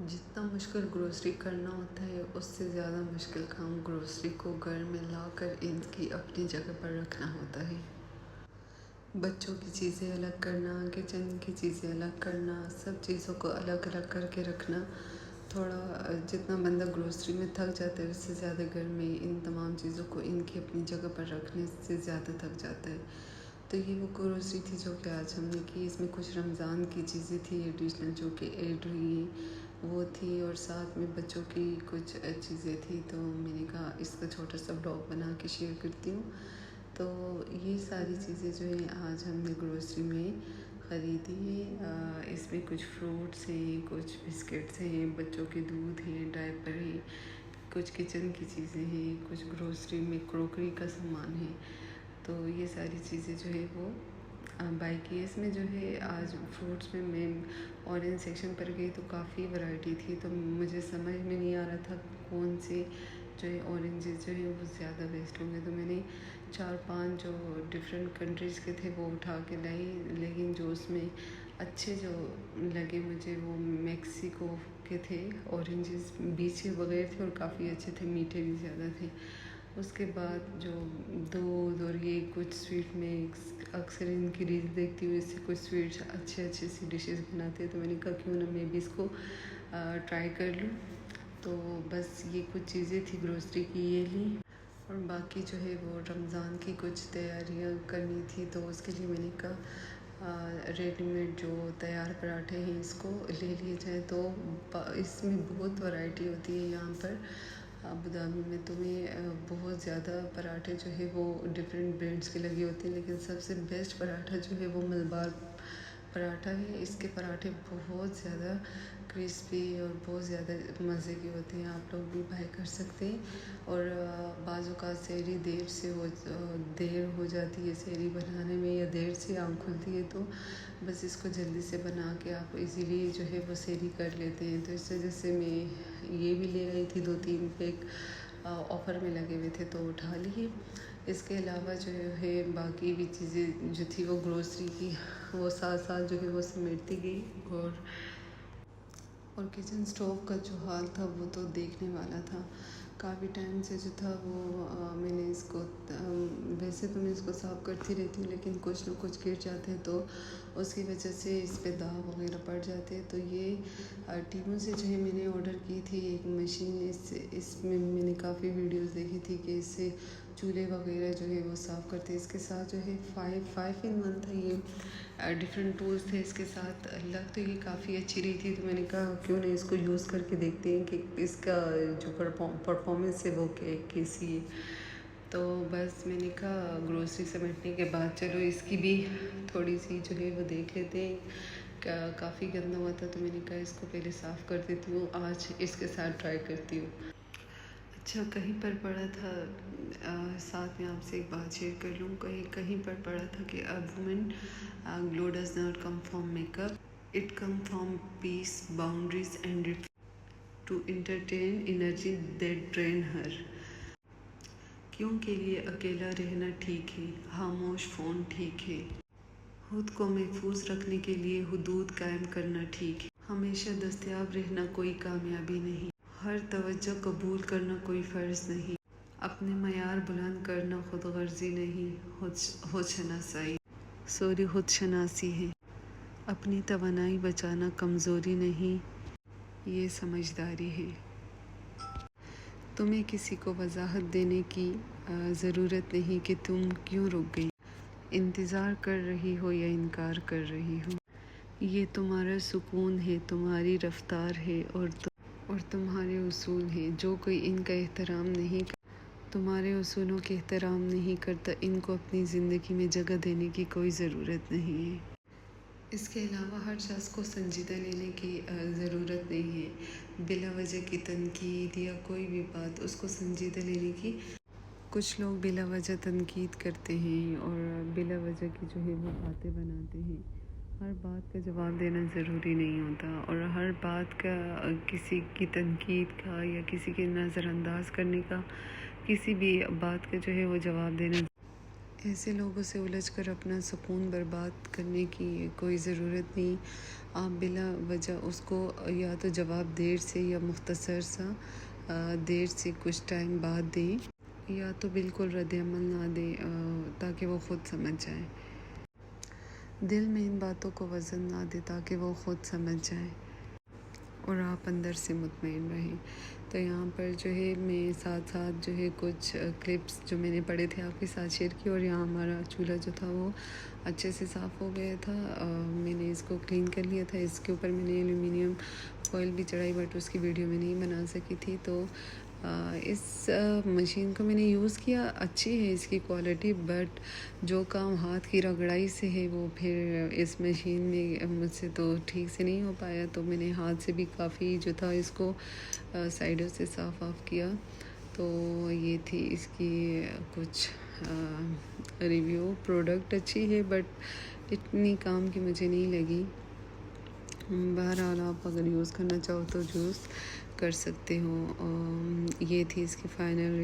जितना मुश्किल ग्रोसरी करना होता है उससे ज़्यादा मुश्किल काम ग्रोसरी को घर में लाकर इनकी अपनी जगह पर रखना होता है। बच्चों की चीज़ें अलग करना, किचन की चीज़ें अलग करना, सब चीज़ों को अलग अलग करके रखना, थोड़ा जितना बंदा ग्रोसरी में थक जाता है उससे ज़्यादा घर में इन तमाम चीज़ों को इनकी अपनी जगह पर रखने से ज़्यादा थक जाता है। तो ये वो ग्रोसरी थी जो कि आज हमने की। इसमें कुछ रमज़ान की चीज़ें थी एडिशनल जो कि ऐड हुई वो थी, और साथ में बच्चों की कुछ चीज़ें थी। तो मैंने कहा इसका छोटा सा ब्लॉग बना के शेयर करती हूँ। तो ये सारी चीज़ें जो हैं आज हमने ग्रोसरी में ख़रीदी है। इसमें कुछ फ्रूट्स हैं, कुछ बिस्किट्स हैं, बच्चों के दूध हैं, डायपर है, कुछ किचन की चीज़ें हैं, कुछ ग्रोसरी में क्रोकरी का सामान है। तो ये सारी चीज़ें जो है वो बाई की। इसमें जो है आज फ्रूट्स में मैं ऑरेंज सेक्शन पर गई तो काफ़ी वैरायटी थी, तो मुझे समझ में नहीं आ रहा था कौन से जो है ऑरेंजेस जो है वो ज़्यादा बेस्ट होंगे। तो मैंने 4-5 जो डिफरेंट कंट्रीज़ के थे वो उठा के लाई, लेकिन जो उसमें अच्छे जो लगे मुझे वो मेक्सिको के थे। ऑरेंजेस बीच के बगैर थे और काफ़ी अच्छे थे, मीठे भी ज़्यादा थे। उसके बाद जो दूध और ये कुछ स्वीट में अक्सर इनकी रील देखती हूँ, इससे कुछ स्वीट्स अच्छे अच्छे सी डिशेस बनाते हैं, तो मैंने कहा क्यों ना मैं भी इसको ट्राई कर लूँ। तो बस ये कुछ चीज़ें थी ग्रोसरी की, ये ली। और बाकी जो है वो रमज़ान की कुछ तैयारियाँ करनी थी, तो उसके लिए मैंने कहा रेडीमेड जो तैयार पराठे हैं इसको ले लिए जाए। तो इसमें बहुत वैरायटी होती है यहाँ पर अबू धाबी में। तुम्हें बहुत ज़्यादा पराठे जो है वो डिफरेंट ब्रांड्स के लगे होते हैं, लेकिन सबसे बेस्ट पराठा जो है वो मलबार पराठा है। इसके पराठे बहुत ज़्यादा क्रिस्पी और बहुत ज़्यादा मज़े के होते हैं, आप लोग भी बाय कर सकते हैं। और बाज़ औक़ात सहरी देर हो जाती है सहरी बनाने में, या देर से आँख खुलती है, तो बस इसको जल्दी से बना के आप इजीली जो है वो सहरी कर लेते हैं। तो इस वजह से मैं ये भी ले आई थी, 2-3 पैक ऑफ़र में लगे हुए थे तो उठा लिए। इसके अलावा जो है बाकी भी चीज़ें जो थी वो ग्रोसरी की वो साथ साथ जो है वो समेटती गई। और किचन स्टोव का जो हाल था वो तो देखने वाला था। काफ़ी टाइम से जो था वो मैंने इसको वैसे तो मैं इसको साफ़ करती रहती हूँ, लेकिन कुछ ना कुछ गिर जाते हैं तो उसकी वजह से इस पे दाग वगैरह पड़ जाते हैं। तो ये टीमू से जो है मैंने ऑर्डर की थी एक मशीन। इसमें मैंने काफ़ी वीडियोस देखी थी कि इससे चूल्हे वगैरह जो है वो साफ़ करते हैं। इसके साथ जो है 5 in 1 था ये, डिफरेंट टूल्स थे इसके साथ। लग तो ये काफ़ी अच्छी रही थी, तो मैंने कहा क्यों नहीं इसको यूज़ करके देखते हैं कि इसका जो परफॉर्मेंस है वो कैसी है। तो बस मैंने कहा ग्रोसरी समेटने के बाद चलो इसकी भी थोड़ी सी जो है वो देख लेते हैं। काफ़ी गंदा हुआ था, तो मैंने कहा इसको पहले साफ़ कर देती हूँ, आज इसके साथ ट्राई करती हूँ। अच्छा, कहीं पर पढ़ा था साथ में आपसे एक बात शेयर कर लूँ। कहीं पर पढ़ा था कि a woman glow does not come from makeup, it come from peace, boundaries and to entertain energy that drain her. क्यों के लिए अकेला रहना ठीक है, खामोश फ़ोन ठीक है, खुद को महफूज रखने के लिए हुदूद कायम करना ठीक है, हमेशा दस्तयाब रहना कोई कामयाबी नहीं, हर तवज्जो कबूल करना कोई फ़र्ज़ नहीं, अपने मयार बुलंद करना खुद गर्जी नहीं, खुद शनासी है, अपनी तवानाई बचाना कमज़ोरी नहीं, ये समझदारी है। तुम्हें किसी को वजाहत देने की ज़रूरत नहीं कि तुम क्यों रुक गई, इंतज़ार कर रही हो या इनकार कर रही हो। ये तुम्हारा सुकून है, तुम्हारी रफ्तार है और तुम्हारे उसूल हैं। जो कोई इनका एहतराम नहीं तुम्हारे उसूलों के एहतराम नहीं करता, इनको अपनी ज़िंदगी में जगह देने की कोई ज़रूरत नहीं है। इसके अलावा हर शख्स को संजीदा लेने की ज़रूरत नहीं है। बिला वजह की तनकीद या कोई भी बात उसको संजीदा लेने की, कुछ लोग बिला वजह तनकीद करते हैं और बिला वजह की जो है वो बातें बनाते हैं। हर बात का जवाब देना ज़रूरी नहीं होता, और हर बात का किसी की तनकीद का या किसी के नज़रअंदाज करने का, किसी भी बात का जो है वो जवाब देना ऐसे लोगों से उलझकर अपना सुकून बर्बाद करने की कोई ज़रूरत नहीं। आप बिला वजह उसको या तो जवाब देर से या मुख्तसर सा देर से कुछ टाइम बाद दें, या तो बिल्कुल रद्द-ए-अमल ना दें ताकि वो ख़ुद समझ जाए। दिल में इन बातों को वज़न ना दें ताकि वो ख़ुद समझ जाए और आप अंदर से मुतमईन रहें। तो यहाँ पर जो है मैं साथ साथ जो है कुछ क्लिप्स जो मैंने पढ़े थे आपके साथ शेयर की। और यहाँ हमारा चूल्हा जो था वो अच्छे से साफ़ हो गया था। मैंने इसको क्लीन कर लिया था। इसके ऊपर मैंने एल्युमिनियम फॉइल भी चढ़ाई, बट उसकी वीडियो मैं नहीं बना सकी थी। तो इस मशीन को मैंने यूज़ किया, अच्छी है इसकी क्वालिटी, बट जो काम हाथ की रगड़ाई से है वो फिर इस मशीन में मुझसे तो ठीक से नहीं हो पाया। तो मैंने हाथ से भी काफ़ी जो था इसको साइडों से साफ़ किया। तो ये थी इसकी कुछ रिव्यू। प्रोडक्ट अच्छी है बट इतनी काम की मुझे नहीं लगी। बहरहाल आप अगर यूज़ करना चाहो तो यूज़ कर सकते हो। ये थी इसकी फ़ाइनल